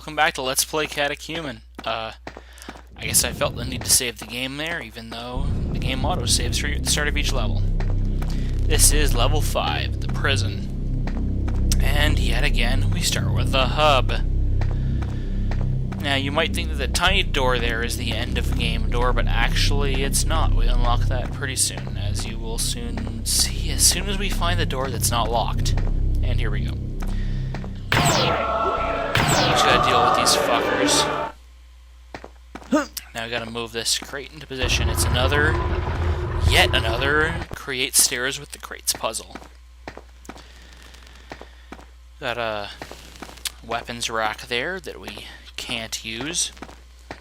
Welcome back to Let's Play Catechumen. I guess I felt the need to save the game there, even though the game auto-saves for you at the start of each level. This is level 5, the prison. And yet again, we start with the hub. Now, you might think that the tiny door there is the end of game door, but actually it's not. We unlock that pretty soon, as you will soon see as soon as we find the door that's not locked. And here we go. Just gotta deal with these fuckers. Now we gotta move this crate into position. It's yet another create stairs with the crates puzzle. Got a weapons rack there that we can't use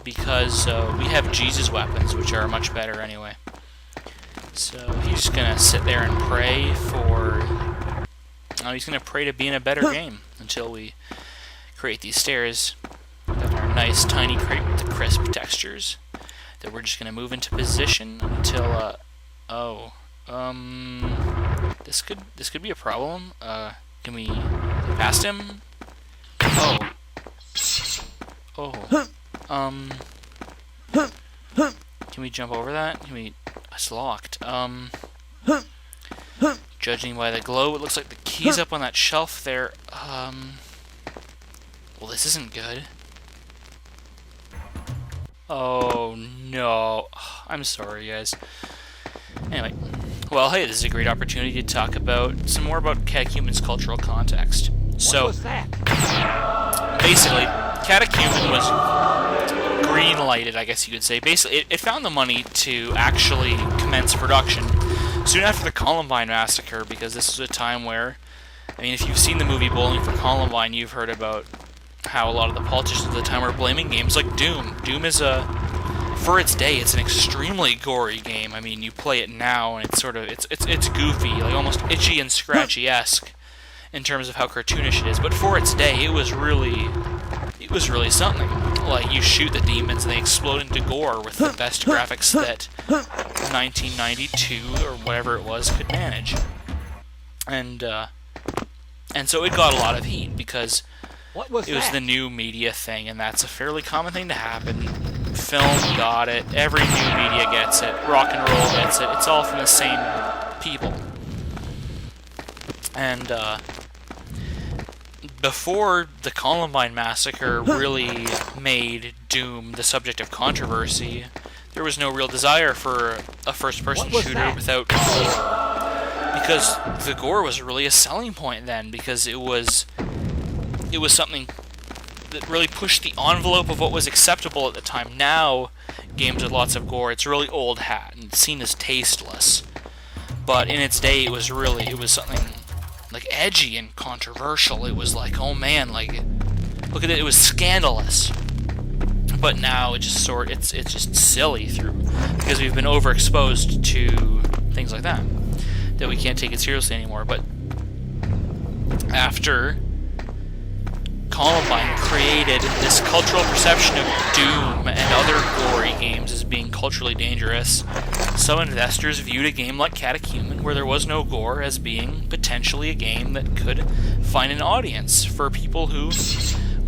because we have Jesus weapons, which are much better anyway. So he's just gonna sit there and pray for... he's gonna pray to be in a better game until we create these stairs. Got our nice tiny crate with the crisp textures that we're just gonna move into position until this could be a problem. Can we get past him? Can we jump over that? It's locked. Judging by the glow, it looks like the key's up on that shelf there. Well, this isn't good. Oh, no. I'm sorry, guys. Anyway. Well, hey, this is a great opportunity to talk about some more about Catechumen's cultural context. So, what was that? Basically, Catechumen was green-lighted, I guess you could say. Basically, it found the money to actually commence production soon after the Columbine massacre, because this was a time where, I mean, if you've seen the movie Bowling for Columbine, you've heard about how a lot of the politicians at the time were blaming games like Doom. Doom is for its day, it's an extremely gory game. I mean, you play it now, and it's goofy, like almost itchy and scratchy-esque in terms of how cartoonish it is. But for its day, it was really something. Like, you shoot the demons and they explode into gore with the best graphics that 1992 or whatever it was could manage. And so it got a lot of heat because it was the new media thing, and that's a fairly common thing to happen. Film got it, every new media gets it, rock and roll gets it, it's all from the same people. And before the Columbine massacre really made Doom the subject of controversy, there was no real desire for a first-person shooter without gore. Because the gore was really a selling point then, because it was something that really pushed the envelope of what was acceptable at the time. Now, games with lots of gore, it's really old hat and seen as tasteless. But in its day, it was something like edgy and controversial. It was like, oh man, like, look at it, it was scandalous. But now it's just silly because we've been overexposed to things like that we can't take it seriously anymore. But after Columbine created this cultural perception of Doom and other gory games as being culturally dangerous, some investors viewed a game like Catechumen, where there was no gore, as being potentially a game that could find an audience for people who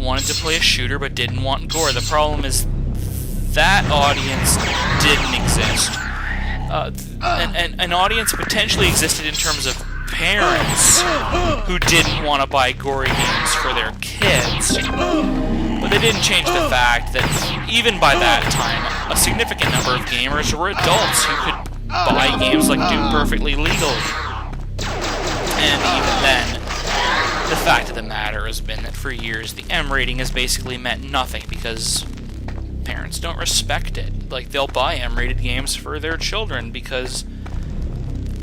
wanted to play a shooter but didn't want gore. The problem is that audience didn't exist. An audience potentially existed in terms of parents who didn't want to buy gory games for their kids, but they didn't change the fact that even by that time, a significant number of gamers were adults who could buy games like Doom perfectly legally. And even then, the fact of the matter has been that for years the M rating has basically meant nothing because parents don't respect it. Like, they'll buy M-rated games for their children because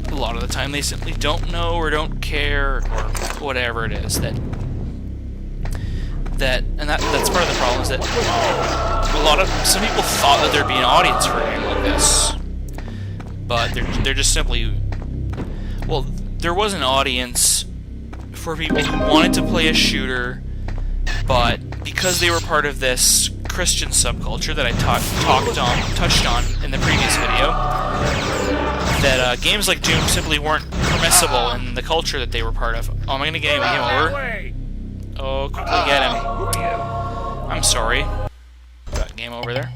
a lot of the time they simply don't know or don't care or whatever it is. That's part of the problem, is that some people thought that there'd be an audience for a game like this, but they're just simply, well, there was an audience for people who wanted to play a shooter, but because they were part of this Christian subculture that I touched on in the previous video, that games like Doom simply weren't permissible in the culture that they were part of. Oh, am I gonna get him over? Oh, quickly get him. I'm sorry. Got game over there.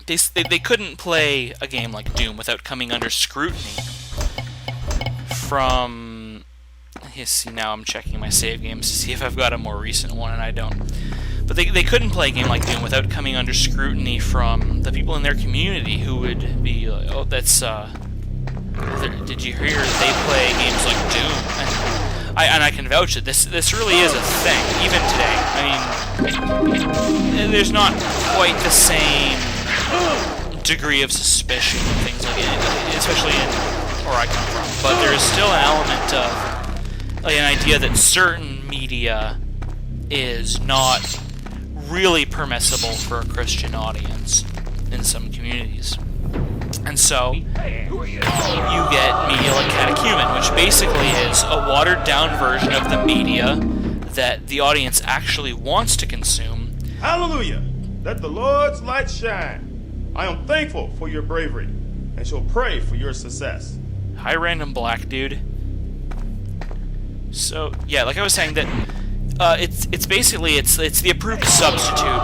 They couldn't play a game like Doom without coming under scrutiny from... See, now I'm checking my save games to see if I've got a more recent one, and I don't. But they couldn't play a game like Doom without coming under scrutiny from the people in their community who would be like, oh, that's, did you hear they play games like Doom? And I can vouch that this really is a thing, even today. I mean, there's not quite the same degree of suspicion and things like that, especially in where I come from. But there is still an element of like an idea that certain media is not really permissible for a Christian audience in some communities. And so, you get media like Catechumen, which basically is a watered-down version of the media that the audience actually wants to consume. Hallelujah! Let the Lord's light shine. I am thankful for your bravery, and shall pray for your success. Hi, random black dude. So, yeah, like I was saying, that it's basically the approved substitute,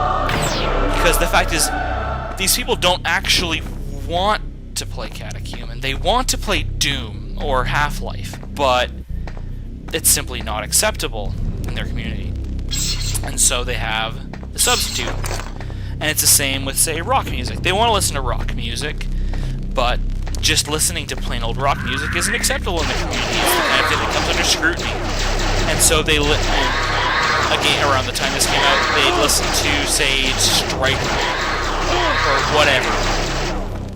because the fact is, these people don't actually want to play Catechumen. They want to play Doom or Half-Life, but it's simply not acceptable in their community. And so they have the substitute. And it's the same with, say, rock music. They want to listen to rock music, but just listening to plain old rock music isn't acceptable in the community. It's the kind of thing that comes under scrutiny. And so they, again, around the time this came out, they listened to, say, Striker, or whatever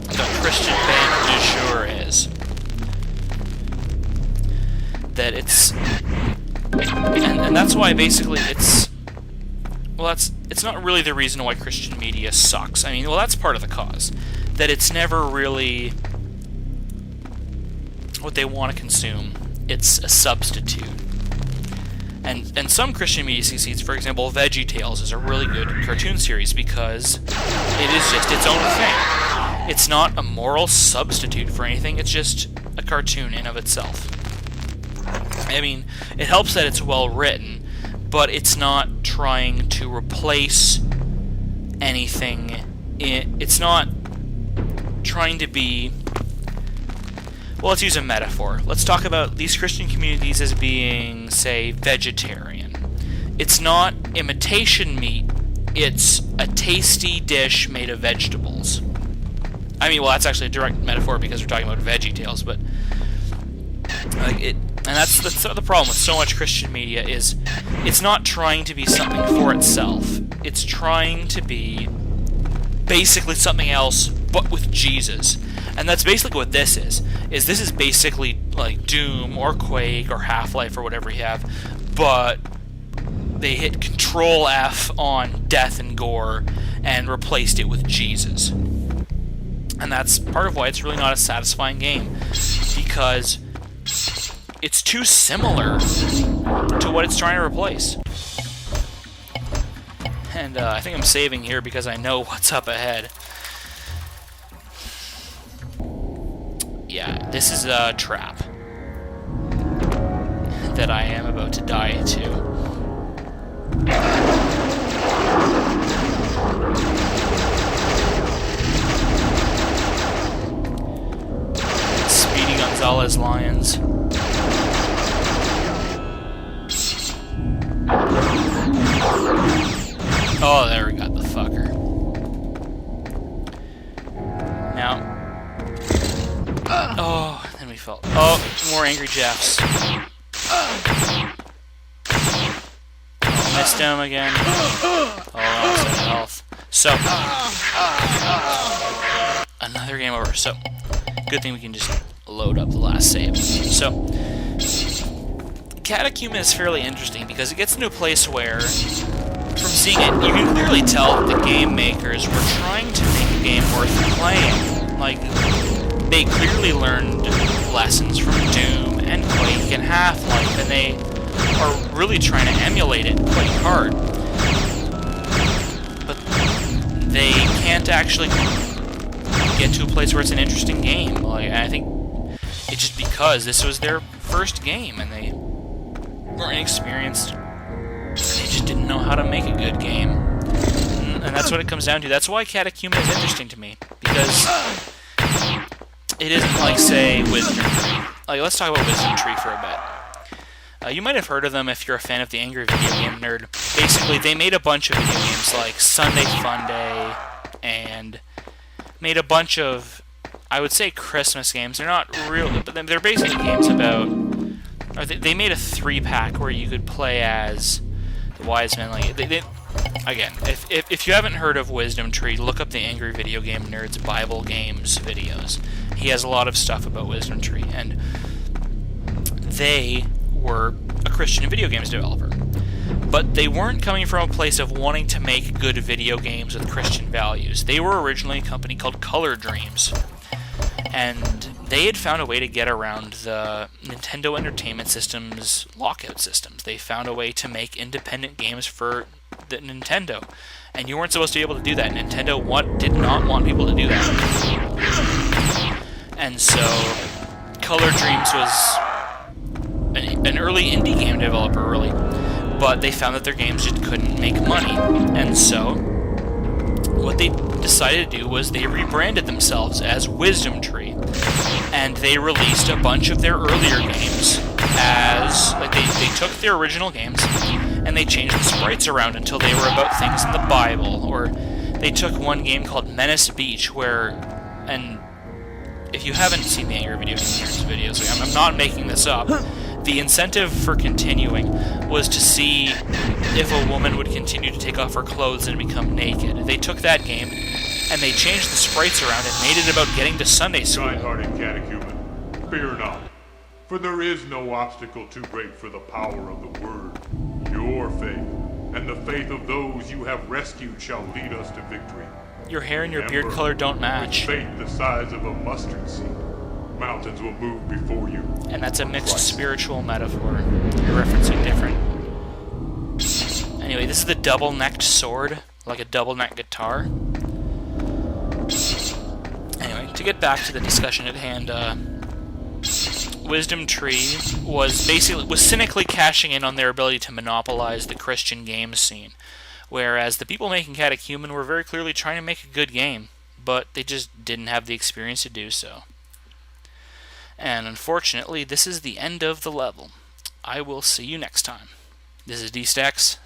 the Christian band du jour is. That it's... And that's why, basically, it's... Well, it's not really the reason why Christian media sucks. I mean, well, that's part of the cause. That it's never really what they want to consume. It's a substitute. And some Christian media succeeds. For example, VeggieTales is a really good cartoon series because it is just its own thing. It's not a moral substitute for anything, it's just a cartoon in of itself. I mean, it helps that it's well written, but it's not trying to replace anything. It's not trying to be... Well, let's use a metaphor. Let's talk about these Christian communities as being, say, vegetarian. It's not imitation meat, it's a tasty dish made of vegetables. I mean, well, that's actually a direct metaphor because we're talking about VeggieTales, but like it, and that's the problem with so much Christian media is it's not trying to be something for itself. It's trying to be basically something else, but with Jesus. And that's basically what this is. This is basically like Doom or Quake or Half-Life or whatever you have, but they hit Control F on death and gore and replaced it with Jesus. And that's part of why it's really not a satisfying game, because it's too similar to what it's trying to replace. And I think I'm saving here because I know what's up ahead. Yeah, this is a trap that I am about to die into. Speedy Gonzalez Lions. Oh, there we got the fucker. Now. Oh, then we fell. Oh, more Angry Jeffs. Missed him again. Oh, almost out of health. So. Another game over. So. Good thing we can just load up the last save. So. Catechumen is fairly interesting because it gets into a place where, from seeing it, you can clearly tell that the game makers were trying to make a game worth playing. Like, they clearly learned lessons from Doom and Quake and Half-Life, and they are really trying to emulate it quite hard. But they can't actually get to a place where it's an interesting game. Like, I think it's just because this was their first game, and they weren't experienced They just didn't know how to make a good game. And that's what it comes down to. That's why Catechumen is interesting to me. Because it isn't like, say, Wisdom Tree. Like, let's talk about Wisdom Tree for a bit. You might have heard of them if you're a fan of the Angry Video Game Nerd. Basically, they made a bunch of video games like Sunday Fun Day, and made a bunch of, I would say, Christmas games. They're not real, but they're basically games about... Or they made a 3-pack where you could play as the wise men. Like, again, if you haven't heard of Wisdom Tree, look up the Angry Video Game Nerd's Bible Games videos. He has a lot of stuff about Wisdom Tree, and they were a Christian video games developer. But they weren't coming from a place of wanting to make good video games with Christian values. They were originally a company called Color Dreams. And they had found a way to get around the Nintendo Entertainment System's lockout systems. They found a way to make independent games for the Nintendo. And you weren't supposed to be able to do that. Nintendo did not want people to do that. And so, Color Dreams was an early indie game developer, really. But they found that their games just couldn't make money. And so, what they decided to do was they rebranded themselves as Wisdom Tree, and they released a bunch of their earlier games as, like, they took their original games and they changed the sprites around until they were about things in the Bible. Or they took one game called Menace Beach, and if you haven't seen the Angry Video Game Nerds videos, like, I'm not making this up. The incentive for continuing was to see if a woman would continue to take off her clothes and become naked. They took that game and they changed the sprites around and made it about getting to Sunday school. Kind-hearted Catechumen, fear not, for there is no obstacle too great for the power of the Word. Your faith, and the faith of those you have rescued, shall lead us to victory. Your hair and your beard color don't match. With faith the size of a mustard seed, mountains will move before you. And that's a mixed spiritual metaphor. You're referencing different. Anyway, this is the double-necked sword, like a double-necked guitar. Anyway, to get back to the discussion at hand, Wisdom Tree was cynically cashing in on their ability to monopolize the Christian game scene, whereas the people making Catechumen were very clearly trying to make a good game, but they just didn't have the experience to do so. And unfortunately, this is the end of the level. I will see you next time. This is D-Stacks.